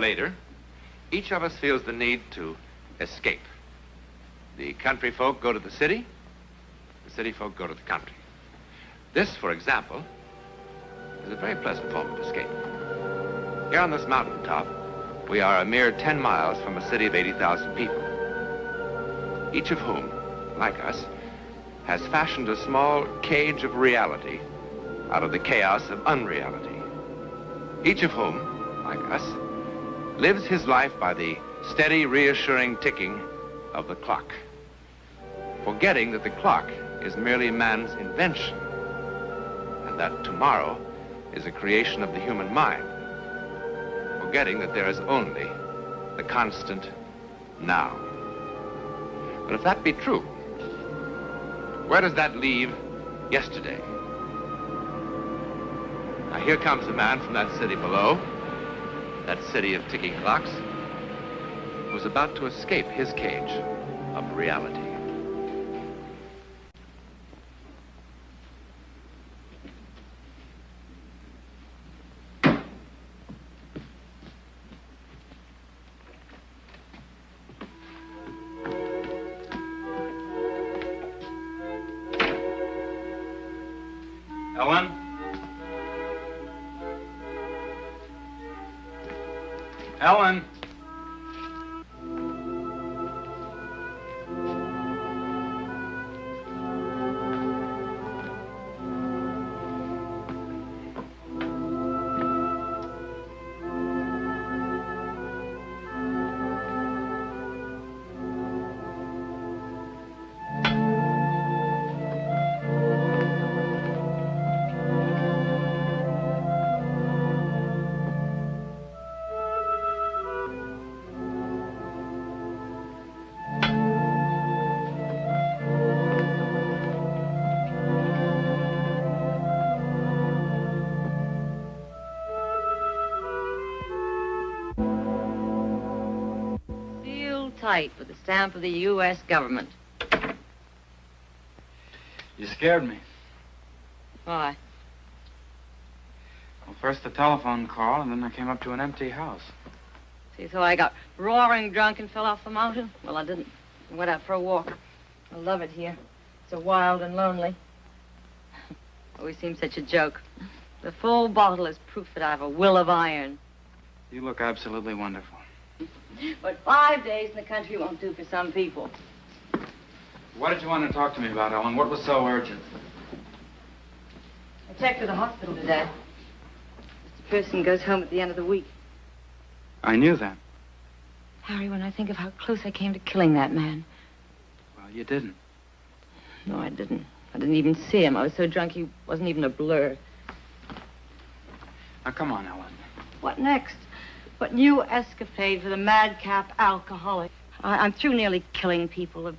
later, each of us feels the need to escape. The country folk go to the city city folk go to the country. This, for example, is a very pleasant form of escape. Here on this mountaintop, we are a mere 10 miles from a city of 80,000 people, each of whom, like us, has fashioned a small cage of reality out of the chaos of unreality. Each of whom, like us, lives his life by the steady, reassuring ticking of the clock, forgetting that the clock is merely man's invention, and that tomorrow is a creation of the human mind, forgetting that there is only the constant now. But if that be true, where does that leave yesterday? Now here comes a man from that city below, that city of ticking clocks, who's about to escape his cage of reality. Ellen? Ellen? With the stamp of the U.S. government. You scared me. Why? Well, first the telephone call, and then I came up to an empty house. See, so I got roaring drunk and fell off the mountain? Well, I didn't. I went out for a walk. I love it here. So wild and lonely. Always seems such a joke. The full bottle is proof that I have a will of iron. You look absolutely wonderful. But 5 days in the country won't do for some people. What did you want to talk to me about, Ellen? What was so urgent? I checked with the hospital today. Mr. Pearson goes home at the end of the week. I knew that. Harry, when I think of how close I came to killing that man. Well, you didn't. No, I didn't. I didn't even see him. I was so drunk he wasn't even a blur. Now, come on, Ellen. What next? What new escapade for the madcap alcoholic? I'm through nearly killing people, of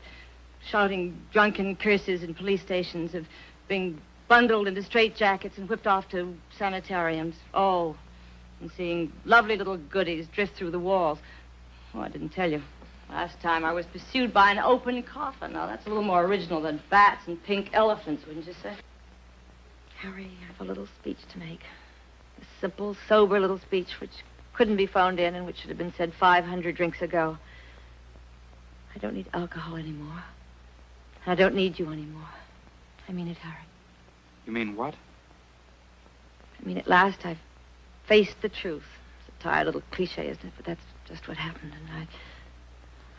shouting drunken curses in police stations, of being bundled into straitjackets and whipped off to sanitariums. Oh, and seeing lovely little goodies drift through the walls. Oh, I didn't tell you. Last time I was pursued by an open coffin. Now, that's a little more original than bats and pink elephants, wouldn't you say? Harry, I have a little speech to make. A simple, sober little speech which couldn't be phoned in and which should have been said 500 drinks ago. I don't need alcohol anymore. I don't need you anymore. I mean it, Harry. You mean what? I mean, at last I've faced the truth. It's a tired little cliche, isn't it? But that's just what happened. And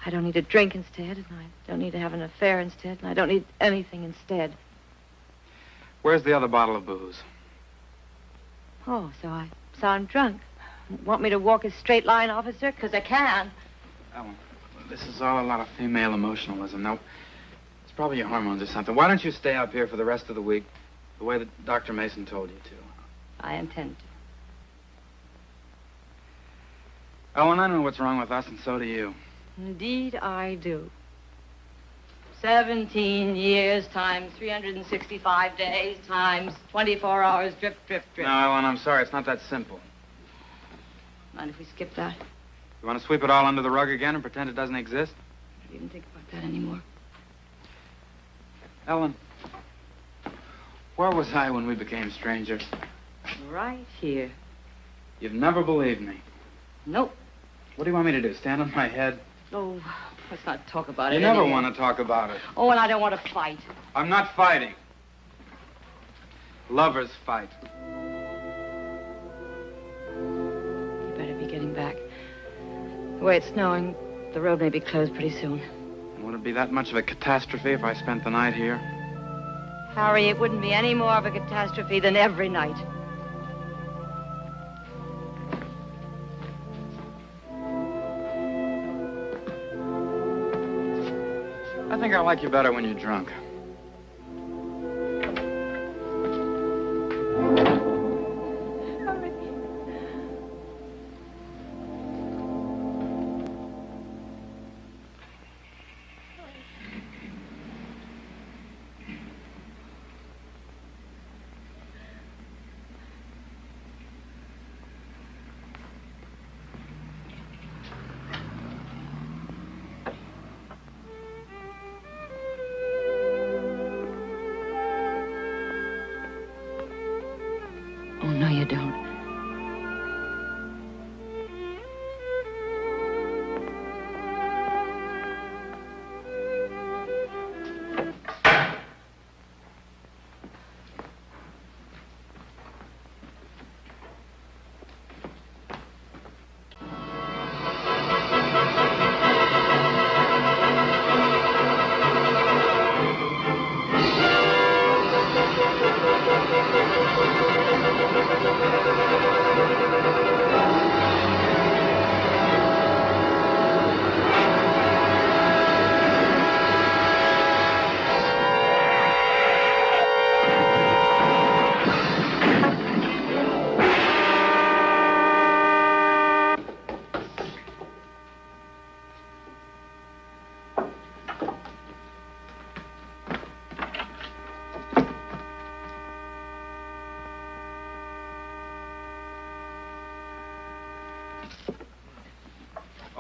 I don't need a drink instead, and I don't need to have an affair instead, and I don't need anything instead. Where's the other bottle of booze? Oh, so I sound drunk. Want me to walk a straight line, officer? Because I can. Ellen, this is all a lot of female emotionalism. Now, it's probably your hormones or something. Why don't you stay up here for the rest of the week, the way that Dr. Mason told you to? I intend to. Ellen, I know what's wrong with us, and so do you. Indeed, I do. 17 years times 365 days times 24 hours, drip, drip, drip. No, Ellen, I'm sorry. It's not that simple. Mind if we skip that? You want to sweep it all under the rug again and pretend it doesn't exist? I don't even think about that anymore. Ellen, where was I when we became strangers? Right here. You've never believed me. Nope. What do you want me to do, stand on my head? Oh, let's not talk about it You never anymore. want to talk about it. Oh, and I don't want to fight. I'm not fighting. Lovers fight. You better be getting back. The way it's snowing, the road may be closed pretty soon. Would it be that much of a catastrophe if I spent the night here? Harry, it wouldn't be any more of a catastrophe than every night. I think I like you better when you're drunk. Oh, no, you don't.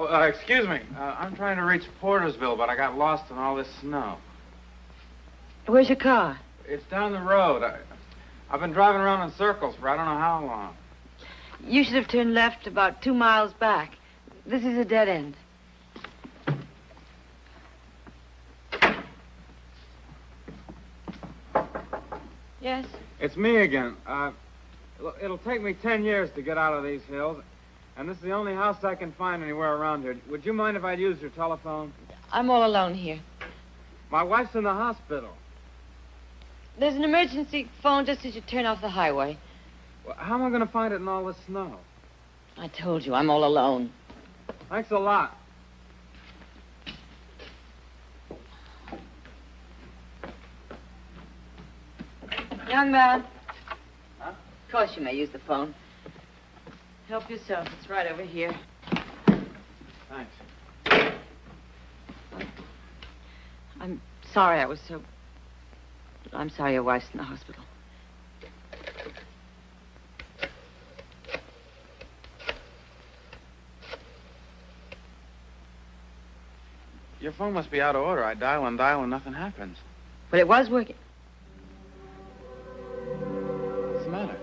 Oh, excuse me. I'm trying to reach Portersville, but I got lost in all this snow. Where's your car? It's down the road. I've been driving around in circles for I don't know how long. You should have turned left about 2 miles back. This is a dead end. Yes? It's me again. It'll take me 10 years to get out of these hills, and this is the only house I can find anywhere around here. Would you mind if I'd use your telephone? I'm all alone here. My wife's in the hospital. There's an emergency phone just as you turn off the highway. Well, how am I going to find it in all this snow? I told you, I'm all alone. Thanks a lot. Young man. Huh? Of course you may use the phone. Help yourself. It's right over here. Thanks. I'm sorry I was so... I'm sorry your wife's in the hospital. Your phone must be out of order. I dial and dial and nothing happens. But it was working. What's the matter?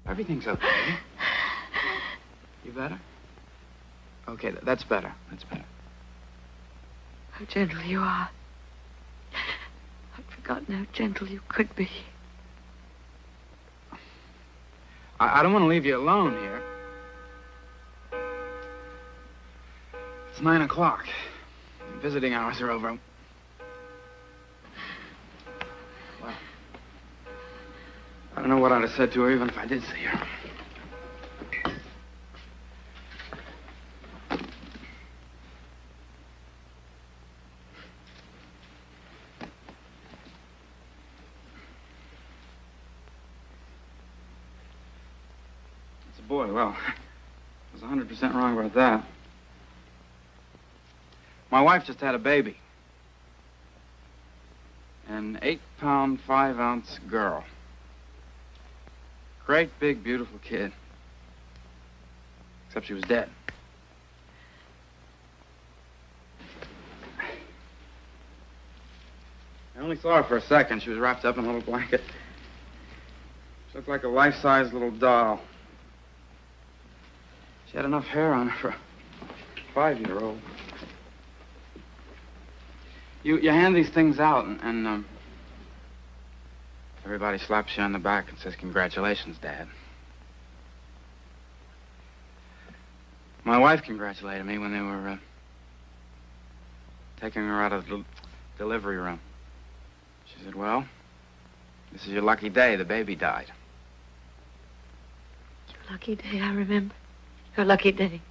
Everything's okay. You better? Okay, that's better. That's better. How gentle you are. I'd forgotten how gentle you could be. I don't want to leave you alone here. It's 9 o'clock. Visiting hours are over. Well, I don't know what I'd have said to her even if I did see her. Boy, well, I was 100% wrong about that. My wife just had a baby. An 8-pound, 5-ounce girl. Great, big, beautiful kid. Except she was dead. I only saw her for a second. She was wrapped up in a little blanket. She looked like a life-size little doll. She had enough hair on her for a 5-year-old. You hand these things out, and everybody slaps you on the back and says, "Congratulations, Dad." My wife congratulated me when they were taking her out of the delivery room. She said, "Well, this is your lucky day. The baby died." Your lucky day, I remember. Your lucky day.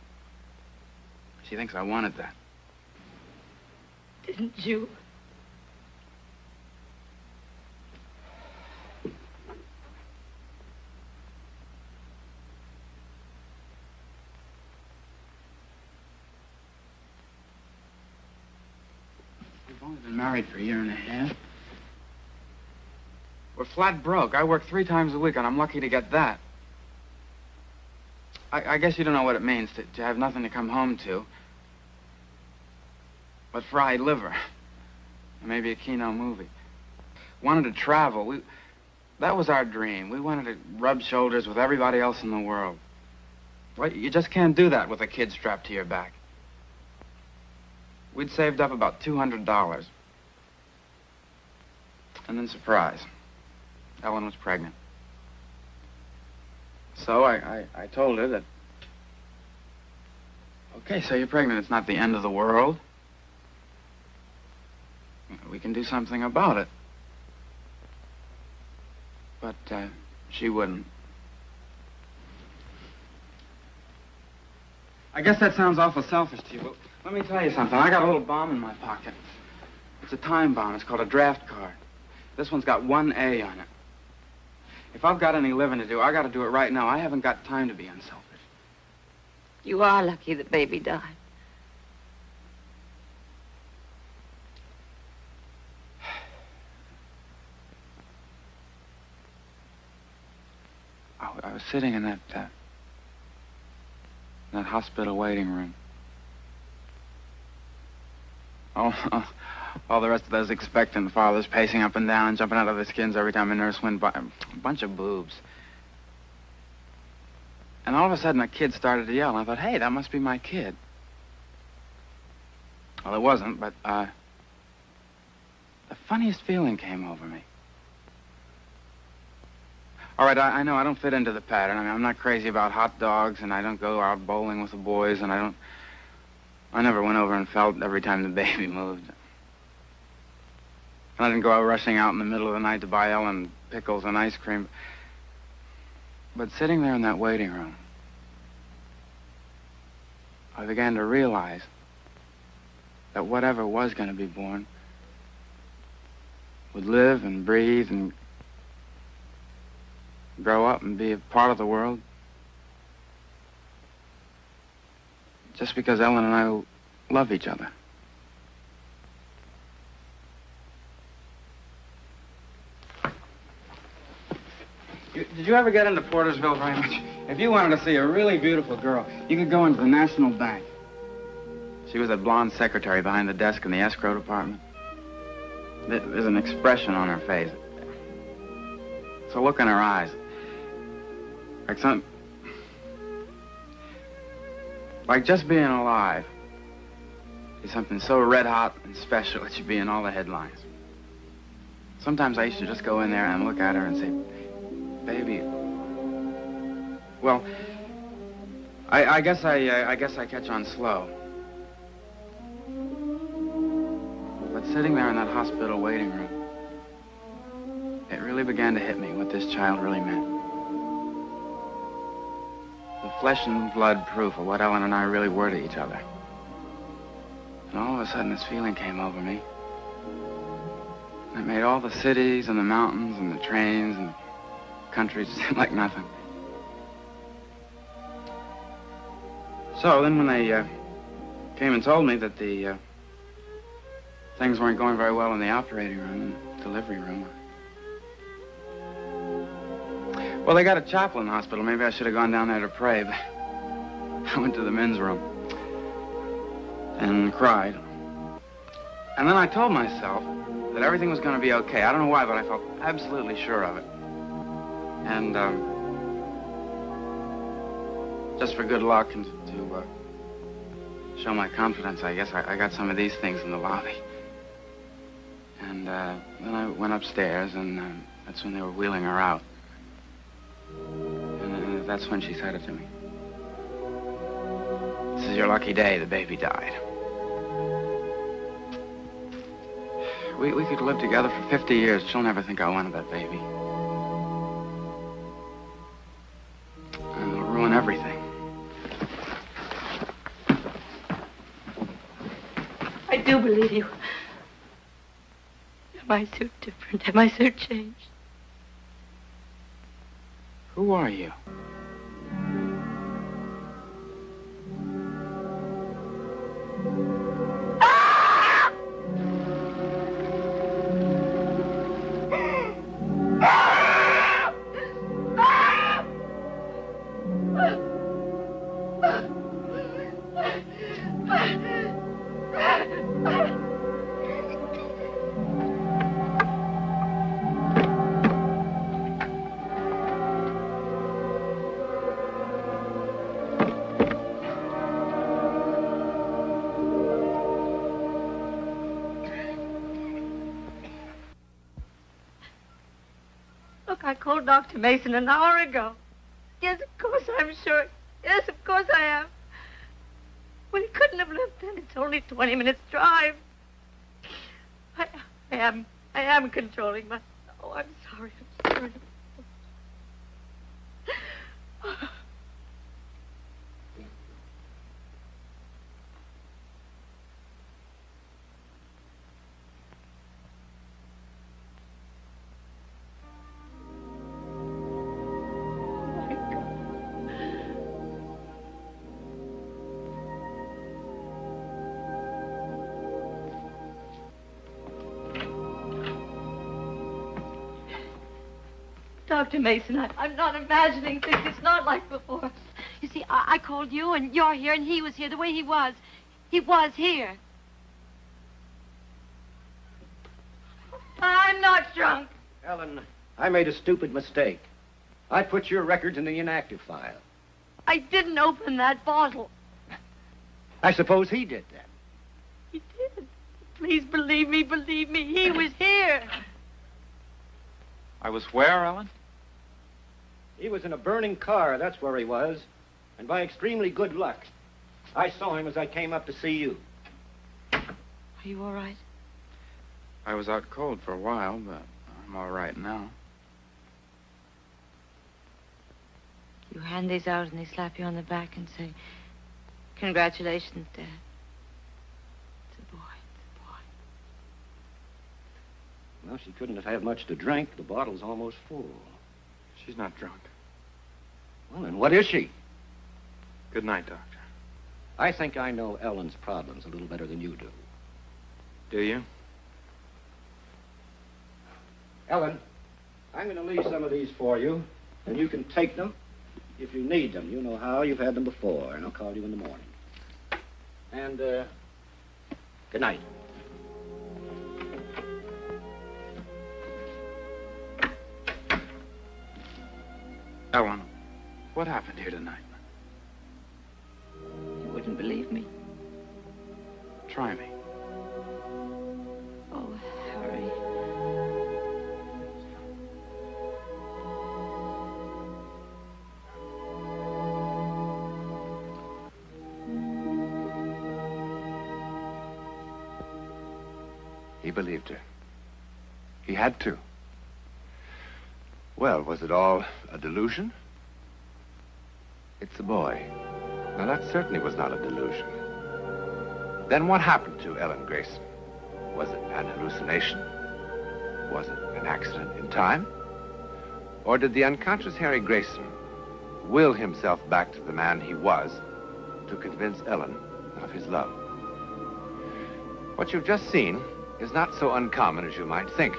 She thinks I wanted that. Didn't you? We've only been married for a year and a half. We're flat broke. I work 3 times a week, and I'm lucky to get that. I guess you don't know what it means to have nothing to come home to but fried liver. And maybe a Kino movie. Wanted to travel. That was our dream. We wanted to rub shoulders with everybody else in the world. Well, you just can't do that with a kid strapped to your back. We'd saved up about $200. And then surprise. Ellen was pregnant. So I told her that, okay, so you're pregnant. It's not the end of the world. We can do something about it. But she wouldn't. I guess that sounds awful selfish to you, but let me tell you something. I got a little bomb in my pocket. It's a time bomb. It's called a draft card. This one's got 1A on it. If I've got any living to do, I got to do it right now. I haven't got time to be unselfish. You are lucky the baby died. I was sitting in that hospital waiting room. All the rest of those expectant fathers pacing up and down, jumping out of their skins every time a nurse went by. A bunch of boobs. And all of a sudden, a kid started to yell, and I thought, hey, that must be my kid. Well, it wasn't, but the funniest feeling came over me. All right, I know I don't fit into the pattern. I mean, I'm not crazy about hot dogs, and I don't go out bowling with the boys, and I never went over and felt every time the baby moved. And I didn't go out rushing out in the middle of the night to buy Ellen pickles and ice cream. But sitting there in that waiting room, I began to realize that whatever was going to be born would live and breathe and grow up and be a part of the world just because Ellen and I love each other. Did you ever get into Portersville very much? If you wanted to see a really beautiful girl, you could go into the National Bank. She was that blonde secretary behind the desk in the escrow department. There's an expression on her face. It's a look in her eyes. Like just being alive is something so red hot and special it should be in all the headlines. Sometimes I used to just go in there and look at her and say, baby. Well, I guess I catch on slow. But sitting there in that hospital waiting room, it really began to hit me what this child really meant. The flesh and blood proof of what Ellen and I really were to each other. And all of a sudden, this feeling came over me. And it made all the cities and the mountains and the trains and countries seem like nothing. So then when they came and told me that the things weren't going very well in the operating room and delivery room, Well, they got a chapel in the hospital. Maybe I should have gone down there to pray, but I went to the men's room and cried. And then I told myself that everything was going to be okay. I don't know why, but I felt absolutely sure of it. And just for good luck and to show my confidence, I guess, I got some of these things in the lobby. And then I went upstairs, and that's when they were wheeling her out. And that's when she said it to me. This is your lucky day, the baby died. We could live together for 50 years. She'll never think I wanted that baby. And it'll ruin everything. I do believe you. Am I so different? Am I so changed? Who are you? I called Dr. Mason an hour ago. Yes, of course I'm sure. Yes, of course I am. Well, he couldn't have lived then. It's only 20 minutes drive. I am controlling my... Oh, I'm sorry. I'm sorry. Dr. Mason, I'm not imagining things. It's not like before. You see, I called you, and you're here, and he was here the way he was. He was here. I'm not drunk. Ellen, I made a stupid mistake. I put your records in the inactive file. I didn't open that bottle. I suppose he did that. He did. Please believe me, he was here. I was where, Ellen? He was in a burning car, that's where he was. And by extremely good luck, I saw him as I came up to see you. Are you all right? I was out cold for a while, but I'm all right now. You hand these out and they slap you on the back and say, "Congratulations, Dad. It's a boy, it's a boy." Well, she couldn't have had much to drink. The bottle's almost full. She's not drunk. Well, then what is she? Good night, Doctor. I think I know Ellen's problems a little better than you do. Do you? Ellen, I'm going to leave some of these for you, and you can take them if you need them. You know how. You've had them before, and I'll call you in the morning. And, good night. Ellen, what happened here tonight? You wouldn't believe me. Try me. Oh, Harry. He believed her. He had to. Well, was it all a delusion? It's a boy. Now, that certainly was not a delusion. Then what happened to Ellen Grayson? Was it an hallucination? Was it an accident in time? Or did the unconscious Harry Grayson will himself back to the man he was to convince Ellen of his love? What you've just seen is not so uncommon as you might think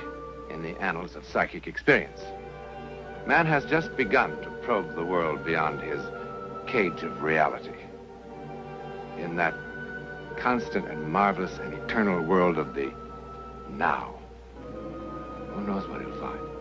in the annals of psychic experience. Man has just begun to probe the world beyond his cage of reality. In that constant and marvelous and eternal world of the now. Who knows what he'll find?